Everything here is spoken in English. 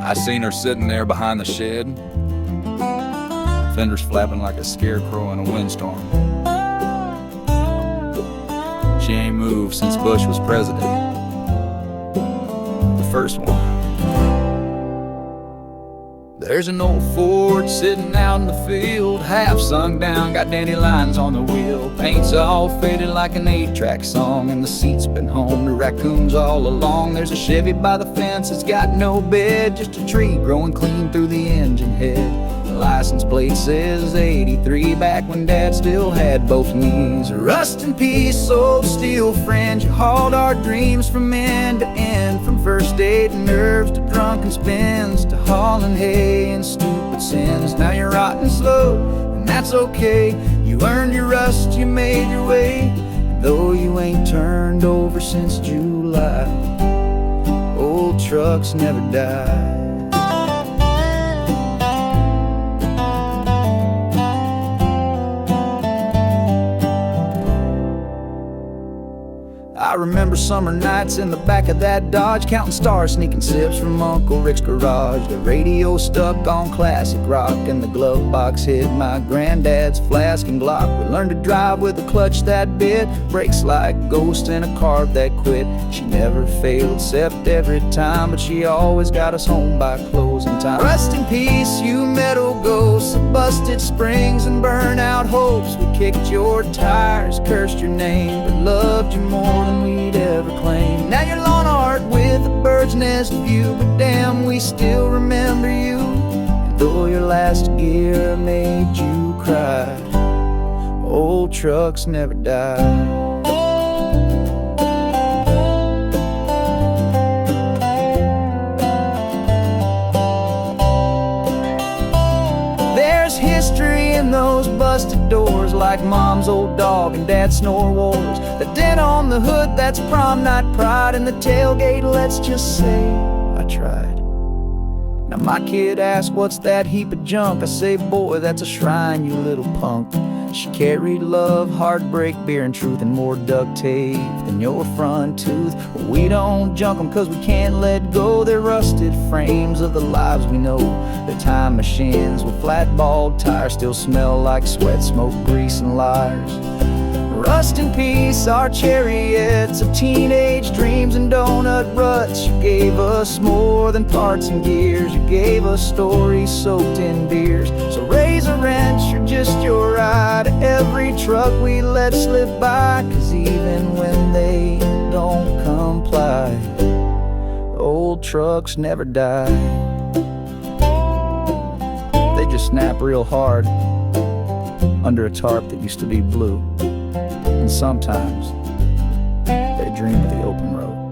I seen her sitting there behind the shed, fenders flapping like a scarecrow in a windstorm. She ain't moved since Bush was president, the first one. There's an old Ford sitting out in the field, half sunk down, got dandelions on the wheel. Paint's all faded like an 8-track song, and the seat's been home to raccoons all along. There's a Chevy by the fence, it's got no bed, just a tree growing clean through the engine head. The license plate says 83, back when Dad still had both knees. Rust in peace, old steel friend, you hauled our dreams from end to end, from first date nerves to drunken spins, to hauling hay and stupid sins. Now you're rotting slow, and that's okay. You earned your rust, you made your way, and though you ain't turned over since July, old trucks never die. I remember summer nights in the back of that Dodge, counting stars, sneaking sips from Uncle Rick's garage. The radio stuck on classic rock, and the glove box hid my granddad's flask and Glock. We learned to drive with a clutch that bit, brakes like a ghost in a car that quit. She never failed except every time, but she always got us home by closing time. Rest in peace, you metal ghosts of busted springs and burnout hopes. We kicked your tires, cursed your name, but loved you more than we'd ever claim. Now you're lawn art with a bird's nest view, but damn, we still remember you. And though your last gear made you cry, old trucks never die. There's history in those busted doors, like Mom's old dog and Dad's snore wars. The dent on the hood, that's prom night pride, and the tailgate, let's just say I tried. Now my kid asks, what's that heap of junk? I say, boy, that's a shrine, you little punk. She carried love, heartbreak, beer and truth, and more duct tape than your front tooth. Well, we don't junk them cause we can't let go. They're rusted frames of the lives we know. They're time machines with flat bald tires, still smell like sweat, smoke, grease and liars. Rust in peace, our chariots of teenage dreams and donut ruts. You gave us more than parts and gears, you gave us stories soaked in beers. So raise a wrench, you're just your ride, every truck we let slip by, cause even when they don't comply, old trucks never die. They just snap real hard under a tarp that used to be blue. And sometimes they dream of the open road.